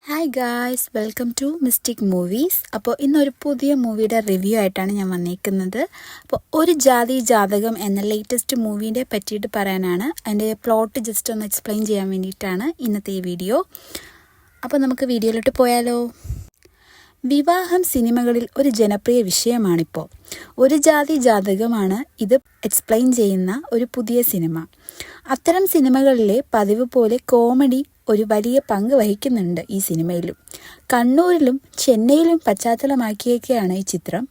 Hi guys, welcome to Mystic Movies. അപ്പോൾ ഇന്നൊരു പുതിയ മൂവിയുടെ റിവ്യൂ ആയിട്ടാണ് ഞാൻ വന്നിരിക്കുന്നത്. അപ്പോൾ ഒരു ജാതി ജാതകം എന്ന ലേറ്റസ്റ്റ് മൂവീൻ്റെ പറ്റിയിട്ട് പറയാനാണ്. അതിൻ്റെ പ്ലോട്ട് ജസ്റ്റ് ഒന്ന് എക്സ്പ്ലെയിൻ ചെയ്യാൻ വേണ്ടിയിട്ടാണ് ഇന്നത്തെ ഈ വീഡിയോ. അപ്പോൾ നമുക്ക് വീഡിയോയിലോട്ട് പോയാലോ. വിവാഹം സിനിമകളിൽ ഒരു ജനപ്രിയ വിഷയമാണിപ്പോൾ. ഒരു ജാതി ജാതകമാണ് ഇത് എക്സ്പ്ലെയിൻ ചെയ്യുന്ന ഒരു പുതിയ സിനിമ. അത്തരം സിനിമകളിലെ പതിവ് പോലെ കോമഡി ഒരു വലിയ പങ്ക് വഹിക്കുന്നുണ്ട് ഈ സിനിമയിലും. കണ്ണൂരിലും ചെന്നൈയിലും പശ്ചാത്തലമാക്കിയൊക്കെയാണ് ഈ ചിത്രം.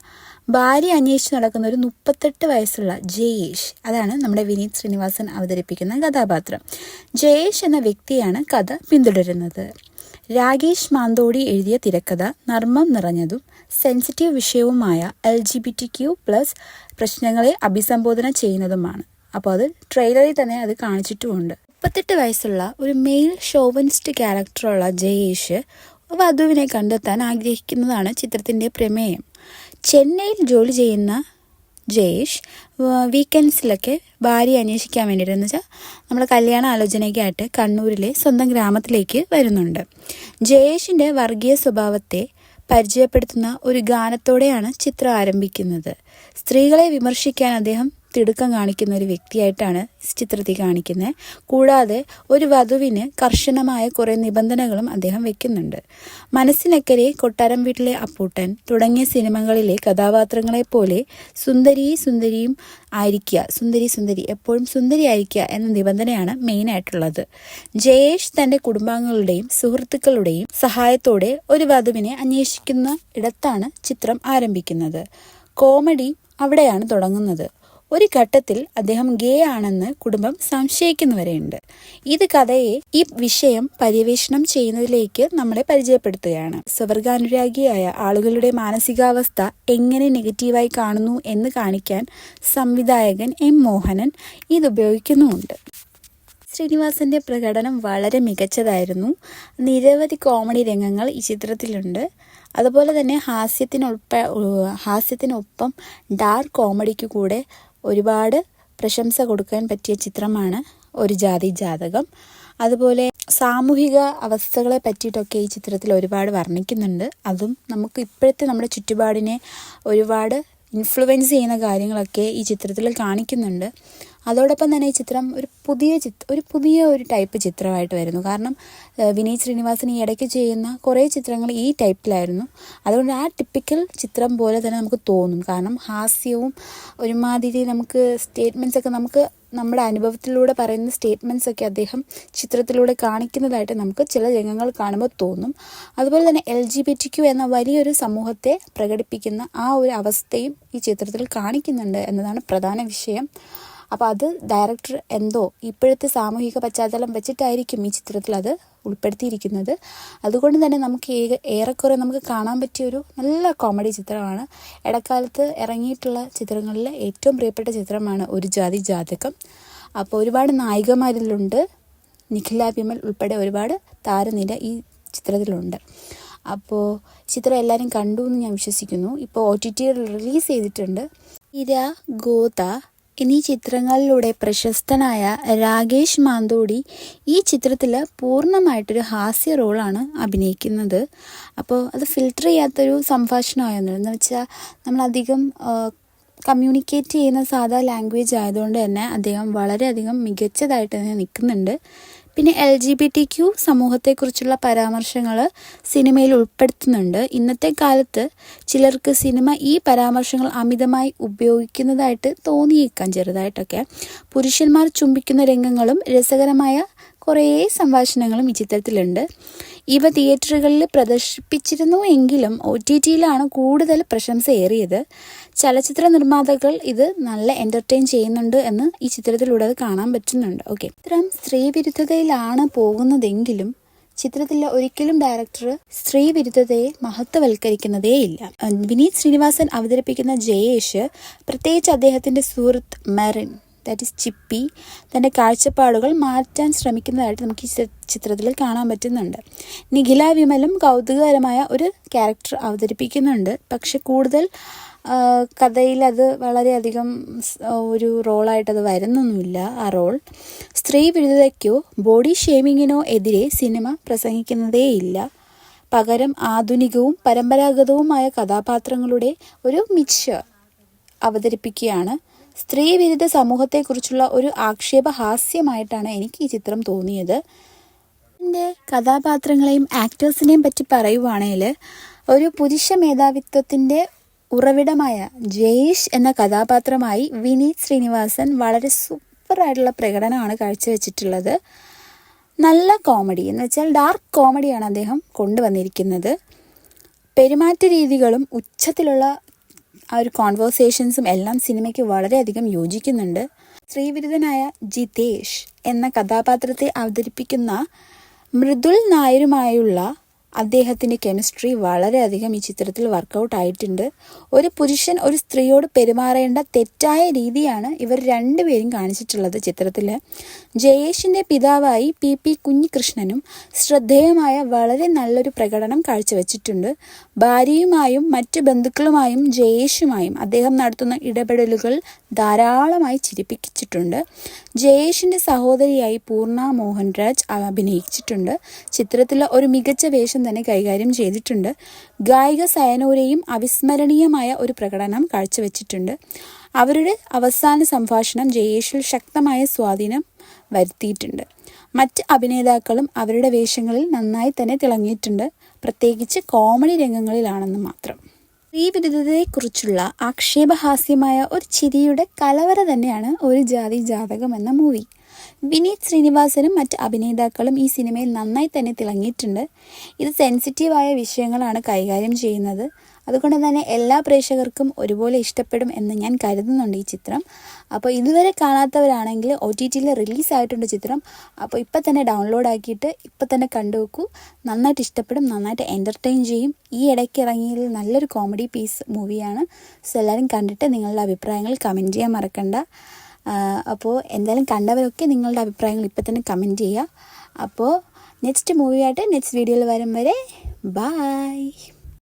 ഭാര്യ അന്വേഷിച്ച് നടക്കുന്ന ഒരു 38 വയസ്സുള്ള ജയേഷ്, അതാണ് നമ്മുടെ വിനീത് ശ്രീനിവാസൻ അവതരിപ്പിക്കുന്ന കഥാപാത്രം. ജയേഷ് എന്ന വ്യക്തിയാണ് കഥ പിന്തുടരുന്നത്. രാകേഷ് മാന്തോടി എഴുതിയ തിരക്കഥ നർമ്മം നിറഞ്ഞതും സെൻസിറ്റീവ് വിഷയവുമായ LGBTQ+ പ്രശ്നങ്ങളെ അഭിസംബോധന ചെയ്യുന്നതുമാണ്. അപ്പോൾ അത് ട്രെയിലറിൽ തന്നെ അത് കാണിച്ചിട്ടുമുണ്ട്. 38 വയസ്സുള്ള ഒരു മെയിൽ ഷോവനിസ്റ്റ് ക്യാരക്ടറുള്ള ജയേഷ് വധുവിനെ കണ്ടെത്താൻ ആഗ്രഹിക്കുന്നതാണ് ചിത്രത്തിൻ്റെ പ്രമേയം. ചെന്നൈയിൽ ജോലി ചെയ്യുന്ന ജയേഷ് വീക്കെൻഡ്സിലൊക്കെ ഭാര്യ അന്വേഷിക്കാൻ വേണ്ടിയിട്ട്, എന്ന് വെച്ചാൽ നമ്മുടെ കല്യാണ ആലോചനയ്ക്കായിട്ട് കണ്ണൂരിലെ സ്വന്തം ഗ്രാമത്തിലേക്ക് വരുന്നുണ്ട്. ജയേഷിൻ്റെ വർഗീയ സ്വഭാവത്തെ പരിചയപ്പെടുത്തുന്ന ഒരു ഗാനത്തോടെയാണ് ചിത്രം ആരംഭിക്കുന്നത്. സ്ത്രീകളെ വിമർശിക്കാൻ അദ്ദേഹം തിടുക്കം കാണിക്കുന്ന ഒരു വ്യക്തിയായിട്ടാണ് ചിത്രത്തിൽ കാണിക്കുന്നത്. കൂടാതെ ഒരു വധുവിന് കർശനമായ കുറേ നിബന്ധനകളും അദ്ദേഹം വെക്കുന്നുണ്ട്. മനസ്സിനക്കരെ, കൊട്ടാരം വീട്ടിലെ അപ്പൂട്ടൻ തുടങ്ങിയ സിനിമകളിലെ കഥാപാത്രങ്ങളെപ്പോലെ സുന്ദരിയും ആയിരിക്കുക, സുന്ദരി എപ്പോഴും സുന്ദരി ആയിരിക്കുക എന്ന നിബന്ധനയാണ് മെയിനായിട്ടുള്ളത്. ജയേഷ് തൻ്റെ കുടുംബാംഗങ്ങളുടെയും സുഹൃത്തുക്കളുടെയും സഹായത്തോടെ ഒരു വധുവിനെ അന്വേഷിക്കുന്ന ഇടത്താണ് ചിത്രം ആരംഭിക്കുന്നത്. കോമഡി അവിടെയാണ് തുടങ്ങുന്നത്. ഒരു ഘട്ടത്തിൽ അദ്ദേഹം ഗേ ആണെന്ന് കുടുംബം സംശയിക്കുന്നവരെയുണ്ട്. ഇത് കഥയെ ഈ വിഷയം പര്യവേഷണം ചെയ്യുന്നതിലേക്ക് നമ്മളെ പരിചയപ്പെടുത്തുകയാണ്. സ്വർഗാനുരാഗിയായ ആളുകളുടെ മാനസികാവസ്ഥ എങ്ങനെ നെഗറ്റീവായി കാണുന്നു എന്ന് കാണിക്കാൻ സംവിധായകൻ M. മോഹനൻ ഇതുപയോഗിക്കുന്നുമുണ്ട്. ശ്രീനിവാസന്റെ പ്രകടനം വളരെ മികച്ചതായിരുന്നു. നിരവധി കോമഡി രംഗങ്ങൾ ഈ ചിത്രത്തിലുണ്ട്. അതുപോലെ തന്നെ ഹാസ്യത്തിനൊപ്പം ഡാർക്ക് കോമഡിക്ക് കൂടെ ഒരുപാട് പ്രശംസ കൊടുക്കാൻ പറ്റിയ ചിത്രമാണ് ഒരു ജാതി ജാതകം. അതുപോലെ സാമൂഹിക അവസ്ഥകളെ പറ്റിയിട്ടൊക്കെ ഈ ചിത്രത്തിൽ ഒരുപാട് വർണ്ണിക്കുന്നുണ്ട്. അതും നമുക്ക് ഇപ്പോഴത്തെ നമ്മുടെ ചുറ്റുപാടിനെ ഒരുപാട് ഇൻഫ്ലുവൻസ് ചെയ്യുന്ന കാര്യങ്ങളൊക്കെ ഈ ചിത്രത്തിൽ കാണിക്കുന്നുണ്ട്. അതോടൊപ്പം തന്നെ ഈ ചിത്രം ഒരു പുതിയ ടൈപ്പ് ചിത്രമായിട്ട് വരുന്നു. കാരണം വിനീത് ശ്രീനിവാസൻ ഈ ഇടയ്ക്ക് ചെയ്യുന്ന കുറേ ചിത്രങ്ങൾ ഈ ടൈപ്പിലായിരുന്നു. അതുകൊണ്ട് ആ ടിപ്പിക്കൽ ചിത്രം പോലെ തന്നെ നമുക്ക് തോന്നും. കാരണം ഹാസ്യവും ഒരുമാതിരി നമുക്ക് സ്റ്റേറ്റ്മെൻറ്റ്സ് ഒക്കെ, നമുക്ക് നമ്മുടെ അനുഭവത്തിലൂടെ പറയുന്ന സ്റ്റേറ്റ്മെൻറ്റ്സ് ഒക്കെ അദ്ദേഹം ചിത്രത്തിലൂടെ കാണിക്കുന്നതായിട്ട് നമുക്ക് ചില രംഗങ്ങൾ കാണുമ്പോൾ തോന്നും. അതുപോലെ തന്നെ LGBTQ എന്ന വലിയൊരു സമൂഹത്തെ പ്രകടിപ്പിക്കുന്ന ആ ഒരു അവസ്ഥയും ഈ ചിത്രത്തിൽ കാണിക്കുന്നുണ്ട് എന്നതാണ് പ്രധാന വിഷയം. അപ്പോൾ അത് ഡയറക്ടർ ഇപ്പോഴത്തെ സാമൂഹിക പശ്ചാത്തലം വെച്ചിട്ടായിരിക്കും ഈ ചിത്രത്തിൽ അത് ഉൾപ്പെടുത്തിയിരിക്കുന്നത്. അതുകൊണ്ട് തന്നെ നമുക്ക് ഏറെക്കുറെ നമുക്ക് കാണാൻ പറ്റിയൊരു നല്ല കോമഡി ചിത്രമാണ്. ഇടക്കാലത്ത് ഇറങ്ങിയിട്ടുള്ള ചിത്രങ്ങളിൽ ഏറ്റവും പ്രിയപ്പെട്ട ചിത്രമാണ് ഒരു ജാതി ജാതകം. അപ്പോൾ ഒരുപാട് നായികമാരിലുണ്ട്. നിഖില വിമൽ ഉൾപ്പെടെ ഒരുപാട് താരനിര ഈ ചിത്രത്തിലുണ്ട്. അപ്പോൾ ചിത്രം എല്ലാവരും കണ്ടു എന്ന് ഞാൻ വിശ്വസിക്കുന്നു. ഇപ്പോൾ OTT റിലീസ് ചെയ്തിട്ടുണ്ട്. ഇര, ഗോത എന്നീ ചിത്രങ്ങളിലൂടെ പ്രശസ്തനായ രാകേഷ് മാന്തോടി ഈ ചിത്രത്തിൽ പൂർണ്ണമായിട്ടൊരു ഹാസ്യ റോളാണ് അഭിനയിക്കുന്നത്. അപ്പോൾ അത് ഫിൽറ്റർ ചെയ്യാത്തൊരു സംഭാഷണമായിരുന്നു. എന്ന് വെച്ചാൽ നമ്മളധികം കമ്മ്യൂണിക്കേറ്റ് ചെയ്യുന്ന സാധാ ലാംഗ്വേജ് ആയതുകൊണ്ട് തന്നെ അദ്ദേഹം വളരെയധികം മികച്ചതായിട്ട് തന്നെ നിൽക്കുന്നുണ്ട്. പിന്നെ LGBTQ സമൂഹത്തെക്കുറിച്ചുള്ള പരാമർശങ്ങൾ സിനിമയിൽ ഉൾപ്പെടുത്തുന്നുണ്ട്. ഇന്നത്തെ കാലത്ത് ചിലർക്ക് സിനിമ ഈ പരാമർശങ്ങൾ അമിതമായി ഉപയോഗിക്കുന്നതായിട്ട് തോന്നിയേക്കാം ചെറുതായിട്ടൊക്കെ. പുരുഷന്മാർ ചുംബിക്കുന്ന രംഗങ്ങളും രസകരമായ കുറേ സംഭാഷണങ്ങളും ഈ ചിത്രത്തിലുണ്ട്. ഇവ തിയേറ്ററുകളിൽ പ്രദർശിപ്പിച്ചിരുന്നു എങ്കിലും OTTയിലാണ് കൂടുതൽ പ്രശംസ ഏറിയത്. ചലച്ചിത്ര നിർമ്മാതാക്കൾ ഇത് നല്ല എൻ്റർടൈൻ ചെയ്യുന്നുണ്ട് എന്ന് ഈ ചിത്രത്തിലൂടെ അത് കാണാൻ പറ്റുന്നുണ്ട്. ഓക്കെ, ചിത്രം സ്ത്രീവിരുദ്ധതയിലാണ് പോകുന്നതെങ്കിലും ചിത്രത്തിൽ ഒരിക്കലും ഡയറക്ടർ സ്ത്രീവിരുദ്ധതയെ മഹത്വവൽക്കരിക്കുന്നതേയില്ല. വിനീത് ശ്രീനിവാസൻ അവതരിപ്പിക്കുന്ന ജയേഷ്, പ്രത്യേകിച്ച് അദ്ദേഹത്തിൻ്റെ സുഹൃത്ത് മെറിൻ, ദാറ്റ് ഈസ് ചിപ്പി, തൻ്റെ കാഴ്ചപ്പാടുകൾ മാറ്റാൻ ശ്രമിക്കുന്നതായിട്ട് നമുക്ക് ഈ ചിത്രത്തിൽ കാണാൻ പറ്റുന്നുണ്ട്. നിഖില വിമലും കൗതുകകരമായ ഒരു ക്യാരക്ടർ അവതരിപ്പിക്കുന്നുണ്ട്. പക്ഷെ കൂടുതൽ കഥയിൽ അത് വളരെയധികം ഒരു റോളായിട്ടത് വരുന്നൊന്നുമില്ല. ആ റോൾ സ്ത്രീ വിരുദ്ധതയ്ക്കോ ബോഡി ഷേമിങ്ങിനോ എതിരെ സിനിമ പ്രസംഗിക്കുന്നതേയില്ല. പകരം ആധുനികവും പരമ്പരാഗതവുമായ കഥാപാത്രങ്ങളുടെ ഒരു മിക്സ്ചർ അവതരിപ്പിക്കുകയാണ്. സ്ത്രീവിരുദ്ധ സമൂഹത്തെക്കുറിച്ചുള്ള ഒരു ആക്ഷേപഹാസ്യമായിട്ടാണ് എനിക്ക് ഈ ചിത്രം തോന്നിയത്. ഇതിൻ്റെ കഥാപാത്രങ്ങളെയും ആക്ടേഴ്സിനെയും പറ്റി പറയുവാണെങ്കിൽ ഒരു പുരുഷ മേധാവിത്വത്തിൻ്റെ ഉറവിടമായ ജയേഷ് എന്ന കഥാപാത്രമായി വിനീത് ശ്രീനിവാസൻ വളരെ സൂപ്പറായിട്ടുള്ള പ്രകടനമാണ് കാഴ്ചവെച്ചിട്ടുള്ളത്. നല്ല കോമഡി എന്ന് വെച്ചാൽ ഡാർക്ക് കോമഡിയാണ് അദ്ദേഹം കൊണ്ടുവന്നിരിക്കുന്നത്. പെരുമാറ്റ രീതികളും ഉച്ചത്തിലുള്ള ആ ഒരു കോൺവേഴ്സേഷൻസും എല്ലാം സിനിമയ്ക്ക് വളരെയധികം യോജിക്കുന്നുണ്ട്. സ്ത്രീവിരുദ്ധനായ ജിതേഷ് എന്ന കഥാപാത്രത്തെ അവതരിപ്പിക്കുന്ന മൃദുൽ നായരുമായുള്ള അദ്ദേഹത്തിൻ്റെ കെമിസ്ട്രി വളരെയധികം ഈ ചിത്രത്തിൽ വർക്കൗട്ട് ആയിട്ടുണ്ട്. ഒരു പുരുഷൻ ഒരു സ്ത്രീയോട് പെരുമാറേണ്ട തെറ്റായ രീതിയാണ് ഇവർ രണ്ടുപേരും കാണിച്ചിട്ടുള്ളത് ചിത്രത്തിൽ. ജയേഷിൻ്റെ പിതാവായി പി കുഞ്ഞികൃഷ്ണനും ശ്രദ്ധേയമായ വളരെ നല്ലൊരു പ്രകടനം കാഴ്ചവെച്ചിട്ടുണ്ട്. ഭാര്യയുമായും മറ്റ് ബന്ധുക്കളുമായും ജയേഷുമായും അദ്ദേഹം നടത്തുന്ന ഇടപെടലുകൾ ധാരാളമായി ചിരിപ്പിച്ചിട്ടുണ്ട്. ജയേഷിൻ്റെ സഹോദരിയായി പൂർണ്ണ മോഹൻരാജ് അഭിനയിച്ചിട്ടുണ്ട്. ചിത്രത്തിൽ ഒരു മികച്ച വേഷം തന്നെ കൈകാര്യം ചെയ്തിട്ടുണ്ട്. ഗായിക സയനൂരയും അവിസ്മരണീയമായ ഒരു പ്രകടനം കാഴ്ചവെച്ചിട്ടുണ്ട്. അവരുടെ അവസാന സംഭാഷണം ജയേഷിൽ ശക്തമായ സ്വാധീനം വരുത്തിയിട്ടുണ്ട്. മറ്റ് അഭിനേതാക്കളും അവരുടെ വേഷങ്ങളിൽ നന്നായി തന്നെ തിളങ്ങിയിട്ടുണ്ട്, പ്രത്യേകിച്ച് കോമഡി രംഗങ്ങളിലാണെന്ന് മാത്രം. സ്ത്രീവിരുദ്ധതയെക്കുറിച്ചുള്ള ആക്ഷേപഹാസ്യമായ ഒരു ചിരിയുടെ കലവറ തന്നെയാണ് ഒരു ജാതി ജാതകം എന്ന മൂവി. വിനീത് ശ്രീനിവാസനും മറ്റ് അഭിനേതാക്കളും ഈ സിനിമയിൽ നന്നായി തന്നെ തിളങ്ങിയിട്ടുണ്ട്. ഇത് സെൻസിറ്റീവായ വിഷയങ്ങളാണ് കൈകാര്യം ചെയ്യുന്നത്. അതുകൊണ്ട് തന്നെ എല്ലാ പ്രേക്ഷകർക്കും ഒരുപോലെ ഇഷ്ടപ്പെടും എന്ന് ഞാൻ കരുതുന്നുണ്ട് ഈ ചിത്രം. അപ്പോൾ ഇതുവരെ കാണാത്തവരാണെങ്കിൽ OTTയിൽ റിലീസായിട്ടുണ്ട് ചിത്രം. അപ്പോൾ ഇപ്പം തന്നെ ഡൗൺലോഡ് ആക്കിയിട്ട് ഇപ്പം തന്നെ കണ്ടു നോക്കൂ. നന്നായിട്ട് ഇഷ്ടപ്പെടും, നന്നായിട്ട് എൻ്റർടൈൻ ചെയ്യും. ഈ ഇടയ്ക്ക് ഇറങ്ങിയതിൽ നല്ലൊരു കോമഡി പീസ് മൂവിയാണ്. സോ എല്ലാവരും കണ്ടിട്ട് നിങ്ങളുടെ അഭിപ്രായങ്ങൾ കമൻറ്റ് ചെയ്യാൻ മറക്കണ്ട. അപ്പോൾ എന്തായാലും കണ്ടവരൊക്കെ നിങ്ങളുടെ അഭിപ്രായങ്ങൾ ഇപ്പം തന്നെ കമൻറ്റ് ചെയ്യുക. അപ്പോൾ നെക്സ്റ്റ് മൂവിയായിട്ട് നെക്സ്റ്റ് വീഡിയോയിൽ വരും വരെ ബൈ.